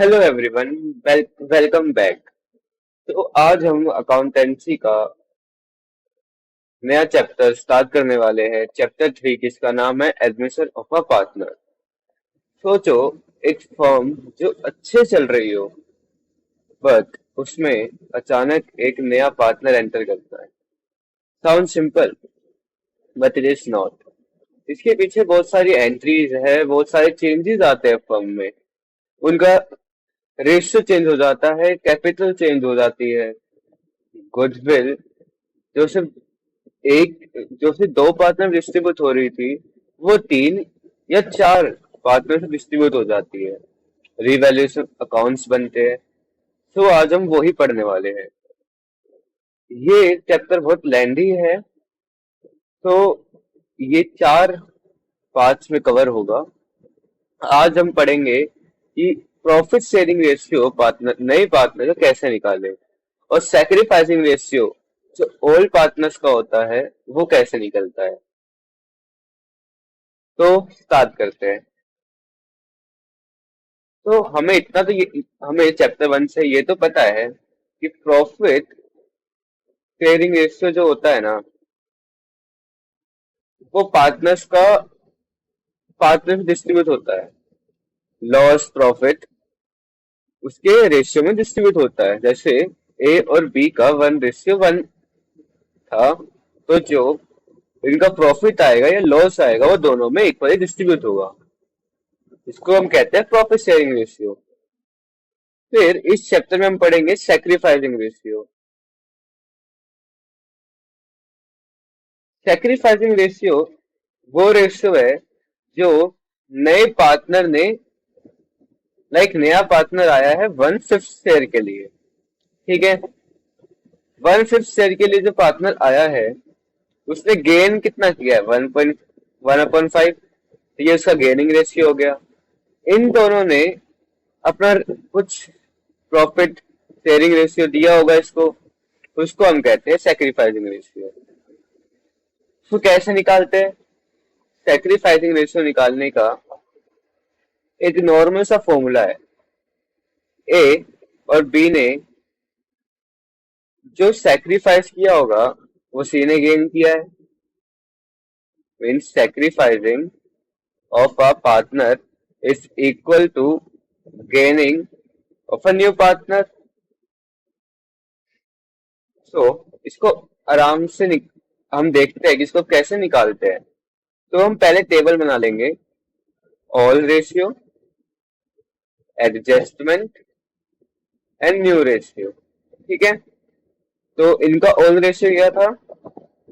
Hello everyone, welcome back. तो आज हम अकाउंटेंसी का नया चैप्टर स्टार्ट करने वाले हैं। चैप्टर 3 जिसका नाम है एडमिशन ऑफ अ पार्टनर। सोचो, एक फर्म जो अच्छे चल रही हो, बट उसमें अचानक एक नया पार्टनर एंटर करता है। Sound simple, but it is not. इसके पीछे बहुत सारी एंट्रीज है, बहुत सारे चेंजेस आते हैं फर्म में। उनका रेशियो चेंज हो जाता है, कैपिटल चेंज हो जाती है, गुडविल जो सिर्फ जो सिर्फ दो पार्टनर डिस्ट्रीब्यूट हो रही थी, वो तीन या चार पार्टनर से डिस्ट्रीब्यूट हो जाती है। रिवैल्यूएशन अकाउंट्स बनते हैं। तो आज हम वही पढ़ने वाले हैं। ये चैप्टर बहुत लेंदी है, तो ये चार पार्ट्स में कवर होगा। आज हम पढ़ेंगे कि प्रॉफिट शेयरिंग रेशियो पार्टनर नए पार्टनर को कैसे निकाले, और सैक्रिफाइसिंग रेशियो जो ओल्ड पार्टनर्स का होता है वो कैसे निकलता है। तो स्टार्ट करते हैं। तो हमें चैप्टर 1 से ये तो पता है कि प्रॉफिट शेयरिंग रेशियो जो होता है ना, वो पार्टनर्स डिस्ट्रीब्यूट होता है। लॉस प्रॉफिट उसके रेशियो में डिस्ट्रीब्यूट होता है। जैसे ए और बी का 1:1 था, तो जो इनका प्रॉफिट आएगा या लॉस आएगा वो दोनों में इक्वली डिस्ट्रीब्यूट होगा। इसको हम कहते हैं प्रॉफिट शेयरिंग रेशियो। फिर इस चैप्टर में हम पढ़ेंगे सैक्रिफाइसिंग रेशियो। सैक्रिफाइसिंग रेशियो वो रेशियो है जो नए पार्टनर ने, नया पार्टनर आया है 1/5 शेयर के लिए। ठीक है, 1/5 शेयर के लिए जो पार्टनर आया है, उसने गेन कितना किया है? 1.1/5। ये उसका गेनिंग रेशियो हो गया। इन दोनों ने अपना कुछ प्रॉफिट शेयरिंग रेशियो दिया होगा इसको, उसको हम कहते हैं सैक्रिफाइसिंग रेशियो। तो कैसे निकालते हैं? सैक्रिफाइसिंग रेशियो निकालने का एक नॉर्मल सा फॉर्मूला है। ए और बी ने जो सैक्रिफाइस किया होगा वो सी ने गेन किया है। Means sacrificing of a partner is equal to gaining of a new partner. So इसको आराम से हम देखते हैं कि इसको कैसे निकालते हैं। तो हम पहले टेबल बना लेंगे। All ratio, adjustment and new ratio. ठीक है, तो इनका ऑल रेशियो क्या था?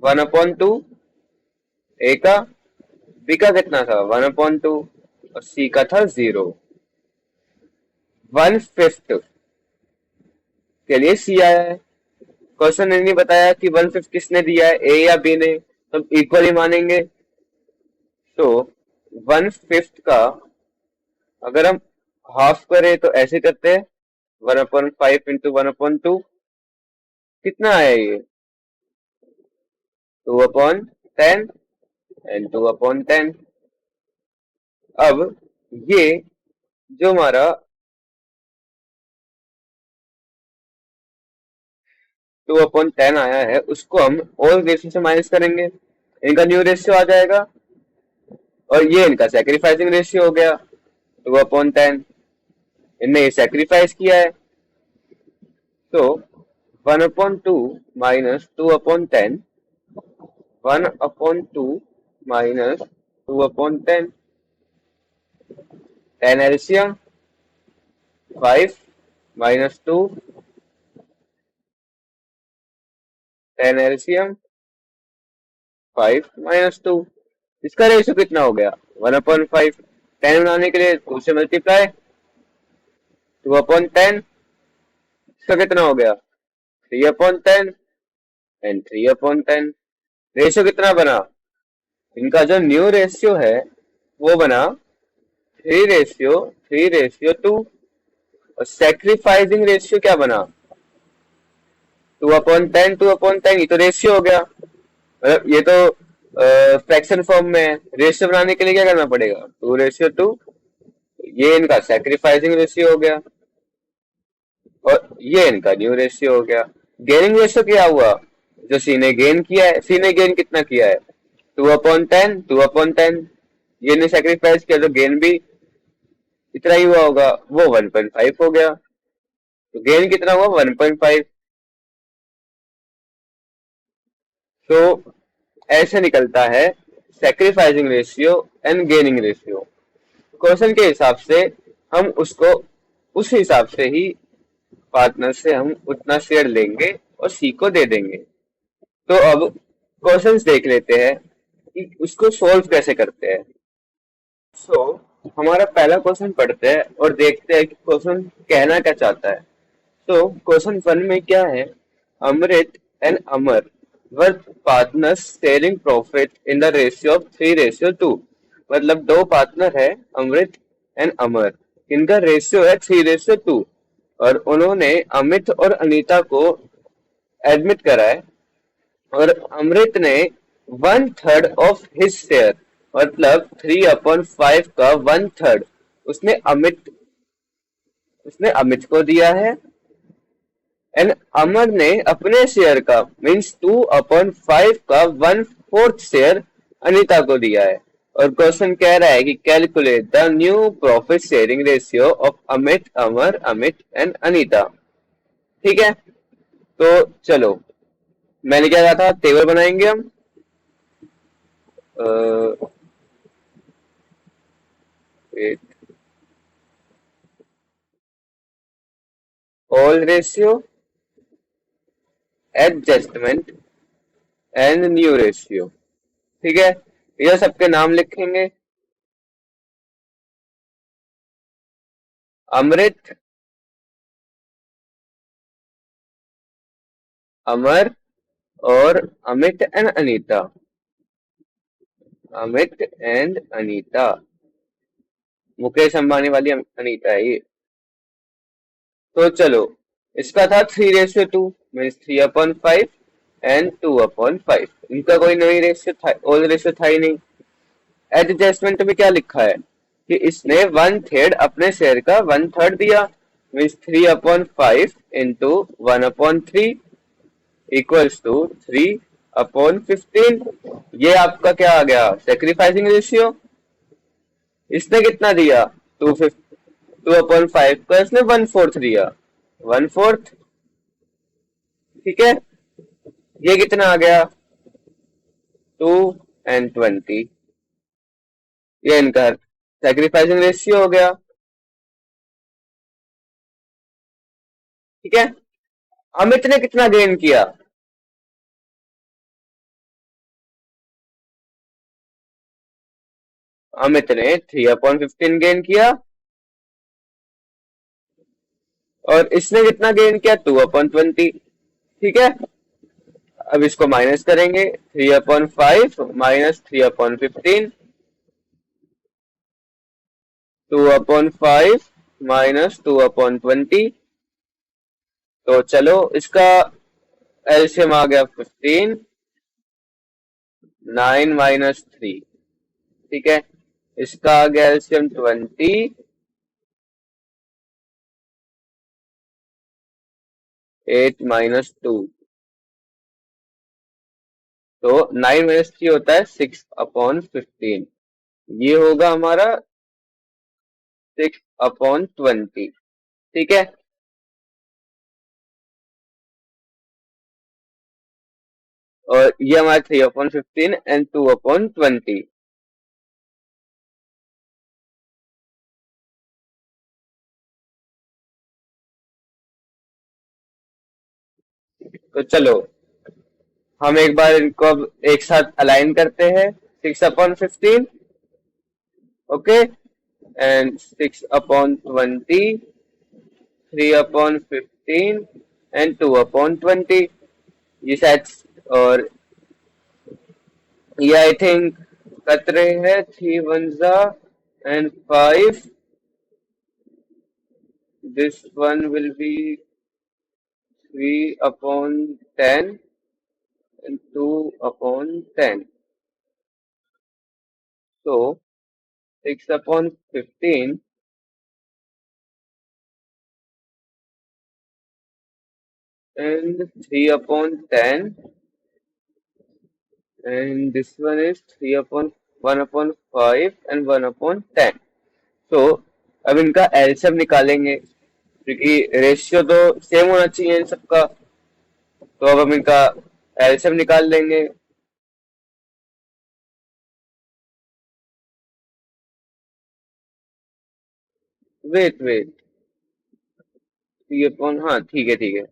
1/2। ए का, बी का कितना था? 1/2। और सी का था 0। 1/5 के लिए सी आया है। क्वेश्चन ने नहीं बताया कि 1/5 किसने दिया है, ए या बी ने, तो इक्वली मानेंगे। तो 1/5 का अगर हम हाफ करें तो ऐसे करते हैं, 1/5 इंटू 1/2। कितना आया ये? 2/10 एंड 2/10। अब ये जो हमारा 2/10 आया है, उसको हम ऑल रेशियो से माइनस करेंगे, इनका न्यू रेशियो आ जाएगा, और ये इनका सैक्रिफाइसिंग रेशियो हो गया 2/10। इनने ये सैक्रिफाइस किया है, तो 1/2 minus 2/10, 1/2 minus 2/10, 10 LCM, 5 minus 2, 10 LCM, 5 - 2। इसका रेशियो कितना हो गया? 1/5। 10 बनाने के लिए 2 से मल्टीप्लाई, 2/10। इसका कितना हो गया? 3/10 एंड 3/10। रेशियो कितना बना? इनका जो न्यू रेशियो है वो बना 3:3:2। और सेक्रीफाइसिंग रेशियो क्या बना? 2/10 2/10। ये तो रेशियो हो गया, मतलब ये तो फ्रैक्शन फॉर्म में है। रेशियो बनाने के लिए क्या करना पड़ेगा? 2:2। ये इनका सेक्रीफाइसिंग रेशियो हो गया। और ये इनका न्यू रेशियो हो गया। गेनिंग रेशियो क्या हुआ, जो सी ने गेन किया है, सी ने गेन कितना किया है, 2/10, 2/10। ये ने सेक्रीफाइस किया तो गेन भी इतना ही हुआ होगा, वो 1.5 हो गया। तो गेन कितना हुआ, 1.5। तो ऐसे निकलता है sacrificing ratio and gaining ratio. Question के हिसाब से हम उसको उस हिसाब से ही पार्टनर से हम उतना शेयर लेंगे और सी को दे देंगे। तो अब क्वेश्चंस देख लेते हैं कि उसको सोल्व कैसे करते हैं। सो हमारा पहला क्वेश्चन पढ़ते हैं और देखते हैं कि क्वेश्चन कहना क्या चाहता है। तो क्वेश्चन वन में क्या है, Amrit and Amar were partners sharing profit in the ratio of 3:2। मतलब दो पार्टनर है, अमृत एंड अमर, इनका रेशियो है 3:2। और उन्होंने अमित और अनीता को एडमिट करा है, और अमृत ने 1/3 ऑफ हिज शेयर, मतलब 3/5 का 1/3 उसने अमित उसने अमित को दिया है। एंड अमर ने अपने शेयर का मीन्स 2/5 का 1/4 शेयर अनीता को दिया है। और क्वेश्चन कह रहा है कि calculate the new profit sharing ratio of Amit, Amar, Amit and Anita. ठीक है, तो चलो, मैंने क्या कहा था, टेबल बनाएंगे हम। All ratio, adjustment and new ratio. ठीक है, ये सबके नाम लिखेंगे। अमृत, अमर और अमित एंड अनीता। अमित एंड अनीता, मुकेश अंबानी वाली अनीता है ये। तो चलो, इसका था 3:2 मीन्स 3/5 एंड 2/5। इनका कोई नई रेशियो था, ओल्ड रेशियो था ही नहीं। एडजस्टमेंट में क्या लिखा है कि इसने 1/3 अपने शेयर का 1/3 दिया, मीन्स 3/5 इंटू 1/3 इक्वल्स टू 3/15। ये आपका क्या आ गया, सेक्रीफाइसिंग रेशियो। इसने कितना दिया, 2/5 का इसने 1/4 दिया, 1/4। ठीक है, ये कितना आ गया, 2 and 20। ये इनका सेक्रीफाइसिंग रेशियो हो गया। ठीक है, अमित ने कितना गेन किया, अमित ने 3/15 गेन किया, और इसने कितना गेन किया, 2/20। ठीक है, अब इसको माइनस करेंगे, 3/5 माइनस 3/15, 2/5 माइनस 2/20। तो चलो, इसका एलसीएम आ गया 15, 9 - 3। ठीक है, इसका आ गया एलसीएम 20, 8 - 2। तो 9 - 3 होता है 6/15। ये होगा हमारा 6/20। ठीक है, और ये हमारा 3/15 एंड 2/20। तो चलो, हम एक बार इनको अब एक साथ अलाइन करते हैं। 6/15, ओके, एंड 6/20, 3/15 एंड 2/20। ये शायद, और ये आई थिंक कत रहे हैं, 3 1 and 5। This one will be 3/10 and 2/10. So 6/15 and 3/10, and this one is 3 upon 1/5 and 1/10. तो अब इनका एलसीएम निकालेंगे क्योंकि रेशियो तो सेम होना चाहिए इन सबका। तो अब हम इनका एलसीएम निकाल लेंगे। वेट वेट, 3/, हाँ ठीक है ठीक है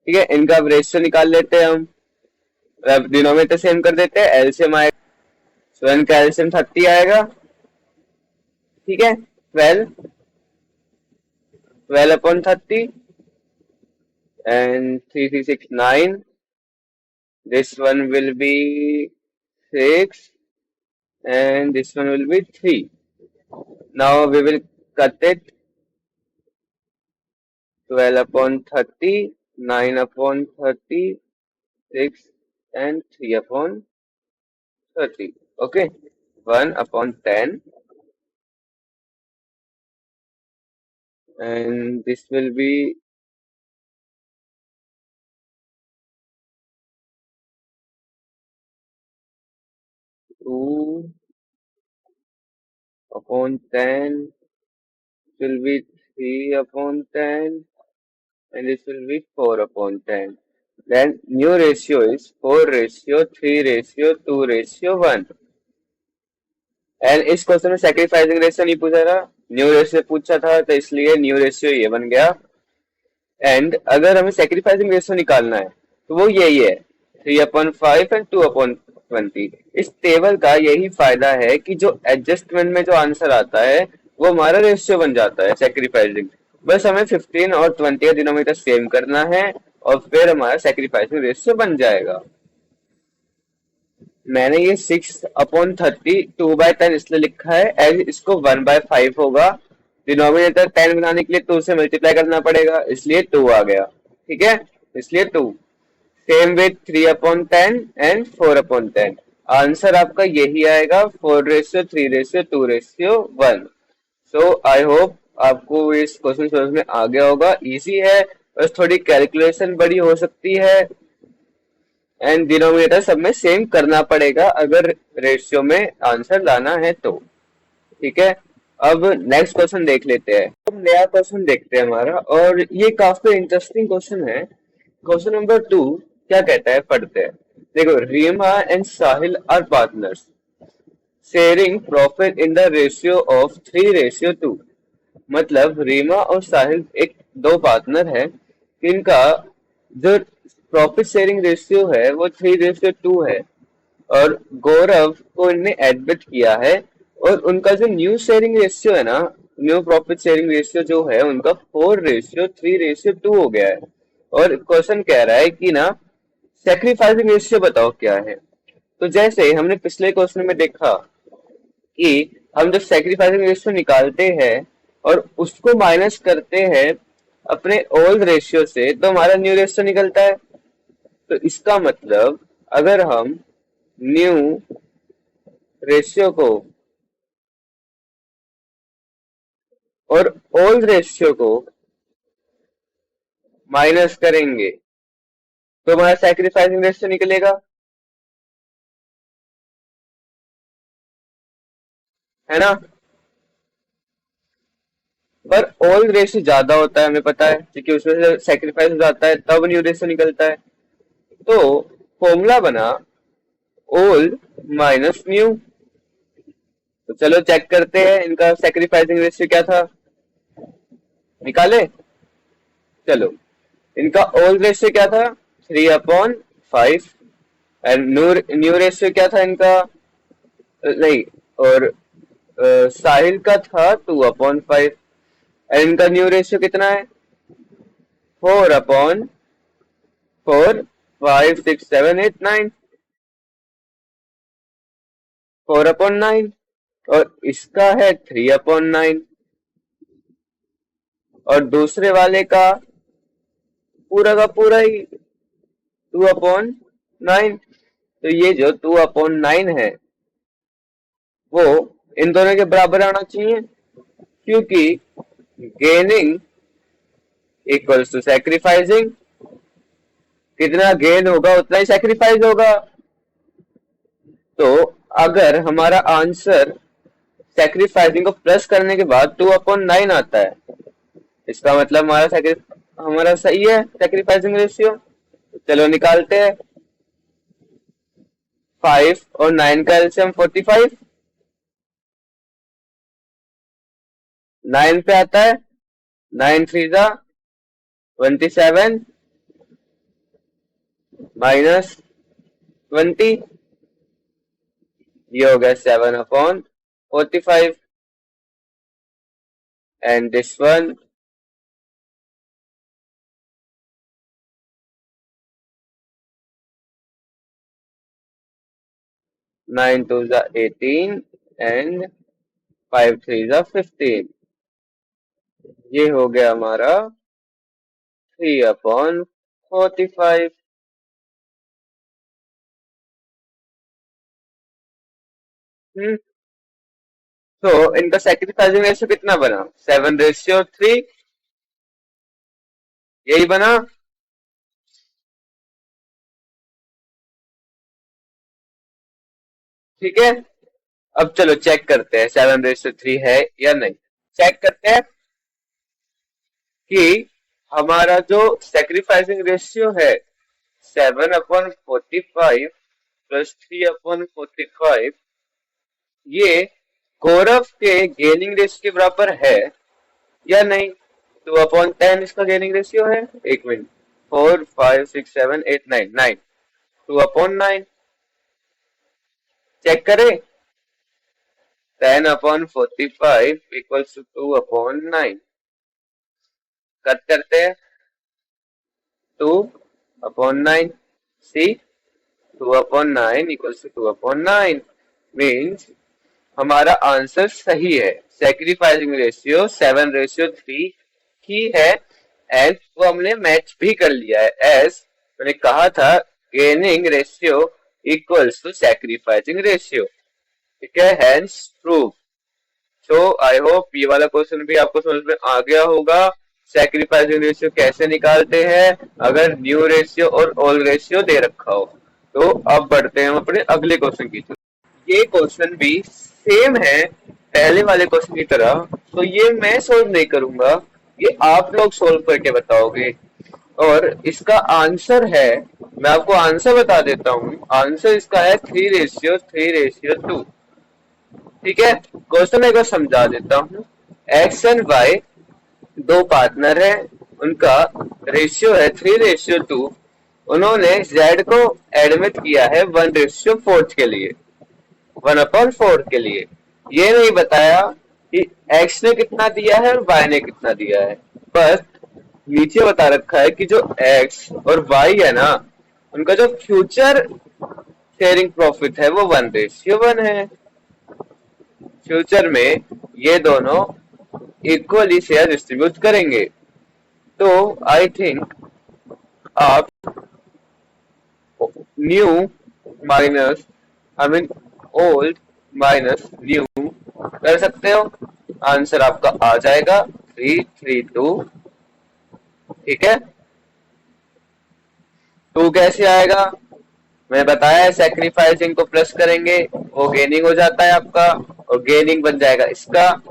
ठीक है, इनका अब रेशियो निकाल लेते हैं हम। अब डिनोमिनेटर सेम कर देते हैं, एलसीएम आएगा। सो इनका एलसीएम 30 आएगा। ठीक है, 12/30 and 3369. This one will be 6 and this one will be 3. Now we will cut it. 12/30, 9/30, 6 and 3/30. Okay, 1/10, and this will be 2/10, will be 3/10, and this will be 4/10. Then new ratio is 4:3:2:1. And इस question में sacrificing ratio नहीं पूछा था, new ratio पूछा था, तो इसलिए new ratio ये बन गया। एंड अगर हमें सेक्रीफाइसिंग रेशियो निकालना है तो वो यही है, 3/5 एंड 2/20। इस टेबल का यही फायदा है कि जो एडजस्टमेंट में जो आंसर आता है वो हमारा रेशियो बन जाता है सेक्रीफाइसिंग। बस हमें 15 और 20 का डिनोमिनेटर सेम करना है और फिर हमारा सेक्रीफाइसिंग रेशियो बन जाएगा। मैंने ये 6/30 2/10 इसलिए लिखा है एज इसको 1/5 होगा। डिनोमिनेटर 10 बनाने के लिए 2 से मल्टीप्लाई करना पड़ेगा, इसलिए 2 आ गया। ठीक है, इसलिए 2। Same with 3/10 and 4/10। आंसर आपका यही आएगा, 4:3:2:1। सो आई होप आपको इस क्वेश्चन समझ में आ गया होगा। इजी है, बस थोड़ी कैलकुलेशन बड़ी हो सकती है एंड डिनोमिनेटर सब में सेम करना पड़ेगा अगर रेशियो में आंसर लाना है तो। ठीक है, अब नेक्स्ट क्वेश्चन देख लेते हैं। अब नया क्वेश्चन देखते हैं हमारा, और ये काफी इंटरेस्टिंग क्वेश्चन है। क्वेश्चन नंबर 2 क्या कहता है, पढ़ते हैं। देखो, Reema and Sahil are partners sharing profit in the ratio of 3:2। मतलब रीमा और साहिल एक दो पार्टनर है, इनका जो प्रॉफिट शेयरिंग रेशियो है वो 3:2 है, और गौरव को इनने एडमिट किया है, और उनका जो न्यू शेयरिंग रेशियो है ना, न्यू प्रॉफिट शेयरिंग रेशियो जो है उनका 4:3:2 हो गया है। और क्वेश्चन कह रहा है कि ना सेक्रीफाइसिंग रेशियो बताओ क्या है। तो जैसे हमने पिछले क्वेश्चन में देखा कि हम जब सेक्रीफाइसिंग रेशियो निकालते हैं और उसको माइनस करते हैं अपने ओल्ड रेशियो से, तो हमारा न्यू रेशियो निकलता है। तो इसका मतलब अगर हम न्यू रेशियो को और ओल्ड रेशियो को माइनस करेंगे तो हमारा सैक्रिफाइसिंग रेशियो निकलेगा, है ना। पर ओल्ड रेशियो ज्यादा होता है, हमें पता है, क्योंकि उसमें से सैक्रिफाइस हो जाता है तब न्यू रेशियो निकलता है। तो फॉर्मूला बना ओल्ड माइनस न्यू। तो चलो चेक करते हैं इनका सैक्रिफाइसिंग रेशियो क्या था, निकाले। चलो, इनका ओल्ड रेशियो क्या था, 3/5, एंड न्यू रेशियो क्या था इनका, नहीं, और साहिल का था 2/5, एंड इनका न्यू रेशियो कितना है, 4/4, 5, 6, 7, 8, 9, 4/9, और इसका है 3/9, और दूसरे वाले का पूरा का पूरा ही 2/9। तो ये जो 2/9 है वो इन दोनों के बराबर आना चाहिए, क्योंकि गेनिंग इक्वल्स टू सैक्रिफाइसिंग, कितना गेन होगा उतना ही सैक्रिफाइस होगा। तो अगर हमारा आंसर सैक्रिफाइसिंग को प्लस करने के बाद 2/9 आता है, इसका मतलब हमारा सही है सैक्रिफाइसिंग रेशियो। चलो निकालते हैं। 5 और 9 का एलसीएम 45, 9 पे आता है, 9 3 जा 27 माइनस 20, ये हो गया 7/45 एंड दिस वन 9 2 जा 18 एंड 5 3 जा 15। ये हो गया हमारा 3/45। तो इनका सैक्रिफाइसिंग रेशियो कितना बना? 7/3, यही बना। ठीक है, अब चलो चेक करते हैं 7/3 है या नहीं। चेक करते हैं कि हमारा जो सैक्रिफाइसिंग रेशियो है 7/45 प्लस 3/45, ये गौरव के गेनिंग रेशियो के बराबर है या नहीं। 2/10 इसका गेनिंग रेशियो है। एक मिनट, 4 5 6 7 8 9, 9 2/9 चेक करें। 10/45 इक्वल्स टू 2/9, कट करते हैं। 2/9, सी 2/9 इक्वल्स टू 2/9 मीन्स हमारा आंसर सही है। सैक्रिफाइसिंग रेशियो 7/3 ही है एंड वो हमने मैच भी कर लिया है। एज मैंने कहा था gaining ratio equals to sacrificing ratio. ठीक है, hence proved. So I hope ये वाला क्वेश्चन भी आपको समझ में आ गया होगा। सैक्रिफाइसिंग रेशियो कैसे निकालते हैं अगर न्यू रेशियो और ओल्ड रेशियो दे रखा हो। तो अब बढ़ते हैं हम अपने अगले क्वेश्चन की तरफ। ये क्वेश्चन भी सेम है पहले वाले क्वेश्चन की तरह, तो ये मैं सोल्व नहीं करूंगा, ये आप लोग सोल्व करके बताओगे। और इसका आंसर है, मैं आपको आंसर बता देता हूँ, आंसर इसका है 3:3:2। ठीक है, क्वेश्चन एक बार समझा देता हूँ। एक्स एंड वाई दो पार्टनर है, उनका रेशियो है 3:2। उन्होंने जेड को एडमिट किया है 1:4 के लिए, 1/4 के लिए। ये नहीं बताया कि एक्स ने कितना दिया है और वाई ने कितना दिया है, बस नीचे बता रखा है कि जो एक्स और वाई है ना, उनका जो फ्यूचर शेयरिंग प्रॉफिट है वो 1:1 है। फ्यूचर में ये दोनों इक्वली शेयर डिस्ट्रीब्यूट करेंगे। तो आई थिंक आप new minus I mean old minus new कर सकते हो, आंसर आपका आ जाएगा 3:3:2। ठीक है, 2 कैसे आएगा? मैंने बताया सैक्रिफाइसिंग को प्लस करेंगे वो गेनिंग हो जाता है आपका, और गेनिंग बन जाएगा इसका।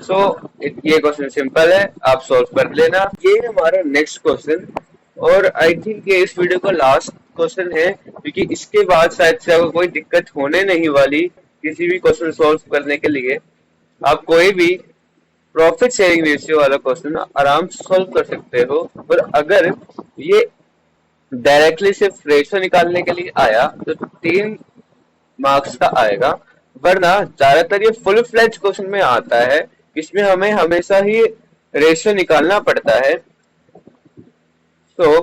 सो ये क्वेश्चन सिंपल है, आप सॉल्व कर लेना। ये हमारा नेक्स्ट क्वेश्चन, और आई थिंक ये इस वीडियो का लास्ट क्वेश्चन है, क्योंकि इसके बाद शायद से आपको कोई दिक्कत होने नहीं वाली किसी भी क्वेश्चन सॉल्व करने के लिए। आप कोई भी प्रॉफिट शेयरिंग रेशियो वाला क्वेश्चन आराम से सॉल्व कर सकते हो। और अगर ये डायरेक्टली सिर्फ रेशियो निकालने के लिए आया तो 3 मार्क्स का आएगा, वरना ज्यादातर ये फुल फ्लेज क्वेश्चन में आता है, इसमें हमें हमेशा ही रेशियो निकालना पड़ता है। तो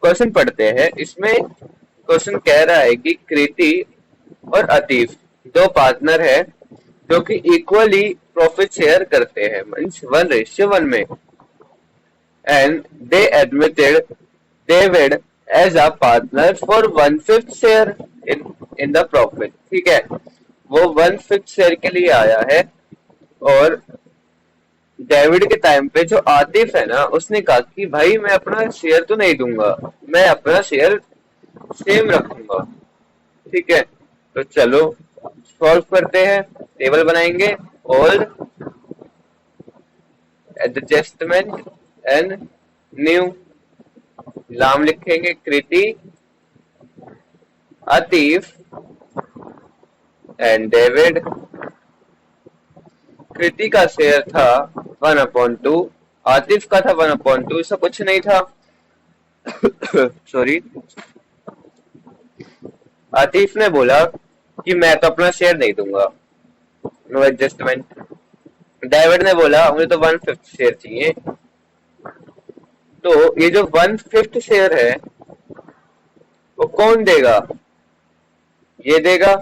क्वेश्चन पढ़ते हैं। इसमें क्वेश्चन कह रहा है कि कृति और अतीफ दो पार्टनर है जो कि इक्वली प्रॉफिट शेयर करते हैं, मींस 1:1 में, and they admitted David as a partner for 1/5 share in the profit. ठीक है, वो 1/5 शेयर के लिए आया है और डेविड के टाइम पे जो आतिफ है ना, उसने कहा कि भाई मैं अपना शेयर तो नहीं दूंगा, मैं अपना शेयर सेम रखूंगा। ठीक है, तो चलो सॉल्व करते हैं, टेबल बनाएंगे। Old, adjustment and new. नाम लिखेंगे कृति, आतिफ एंड डेविड। कृति का शेयर था 1/2, आतिफ का था 1/2, इसका कुछ नहीं था। सॉरी। आतिफ ने बोला कि मैं तो अपना शेयर नहीं दूंगा, नो एडजस्टमेंट। डेविड ने बोला मुझे तो 1/5 शेयर चाहिए। तो ये जो 1/5 शेयर है वो कौन देगा? ये देगा।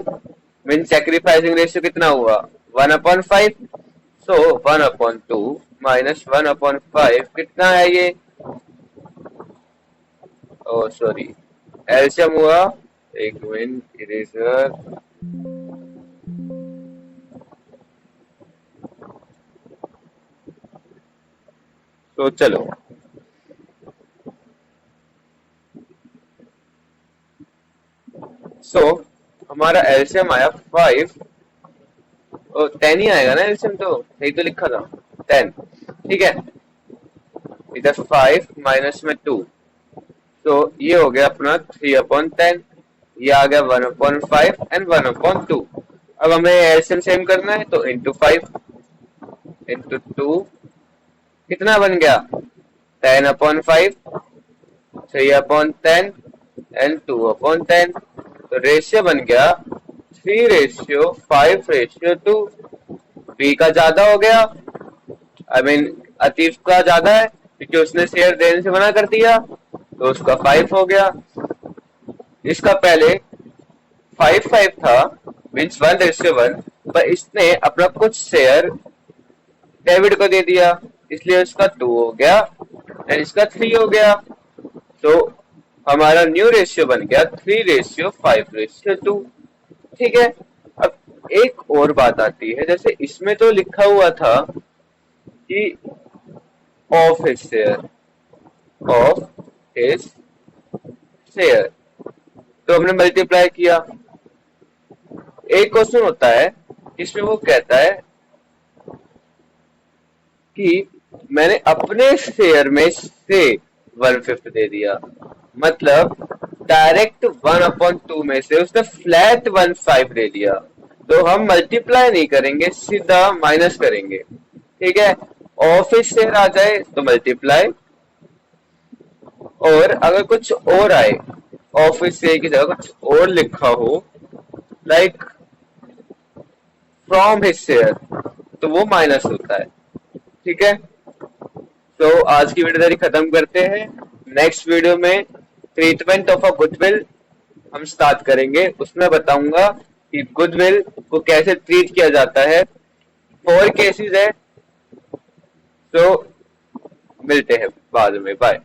मीन सेक्रीफाइसिंग रेशियो कितना हुआ? 1/5। सो 1/2 माइनस 1/5 कितना है ये? ओ सॉरी, एलसीएम हुआ। एक मिनट, इरेजर। तो चलो, सो हमारा एलसीएम आया 5। ओ 10 ही आएगा ना एलसीएम, तो सही तो लिखा था 10। ठीक है, इधर 5 माइनस में 2, तो ये हो गया अपना 3/10। ये आ गया 1/5 एंड 1/2। अब हमें एलसीएम सेम करना है, तो इंटू 5 इंटू 2 कितना बन गया? 10/5, 3/10 एंड 2/10। तो रेशियो बन गया 3:5:2। बी का ज्यादा हो गया, आई मीन अतीफ का ज्यादा है, क्योंकि उसने शेयर देने से मना कर दिया, तो उसका 5 हो गया। इसका पहले 5/5 था, मीन्स 1:1, पर इसने अपना कुछ शेयर डेविड को दे दिया, इसलिए उसका 2 हो गया एंड इसका 3 हो गया। तो हमारा न्यू रेशियो बन गया 3:5:2। ठीक है। अब एक और बात आती है, जैसे इसमें तो लिखा हुआ था कि of his share, of his share, तो हमने मल्टीप्लाई किया। एक क्वेश्चन होता है इसमें वो कहता है कि मैंने अपने शेयर में से 1/5 दे दिया, मतलब डायरेक्ट 1/2 में से उसने फ्लैट 1/5 दे दिया। तो हम मल्टीप्लाई नहीं करेंगे, सीधा माइनस करेंगे। ठीक है, ऑफिस शेयर आ जाए तो मल्टीप्लाई, और अगर कुछ और आए, ऑफिस शेयर की जगह कुछ और लिखा हो, लाइक फ्रॉम हिज शेयर, तो वो माइनस होता है। ठीक है, तो आज की वीडियो तारीख खत्म करते हैं। नेक्स्ट वीडियो में ट्रीटमेंट ऑफ अ गुडविल हम स्टार्ट करेंगे, उसमें बताऊंगा कि गुडविल को कैसे ट्रीट किया जाता है। 4 केसेस है, तो मिलते हैं बाद में। बाय।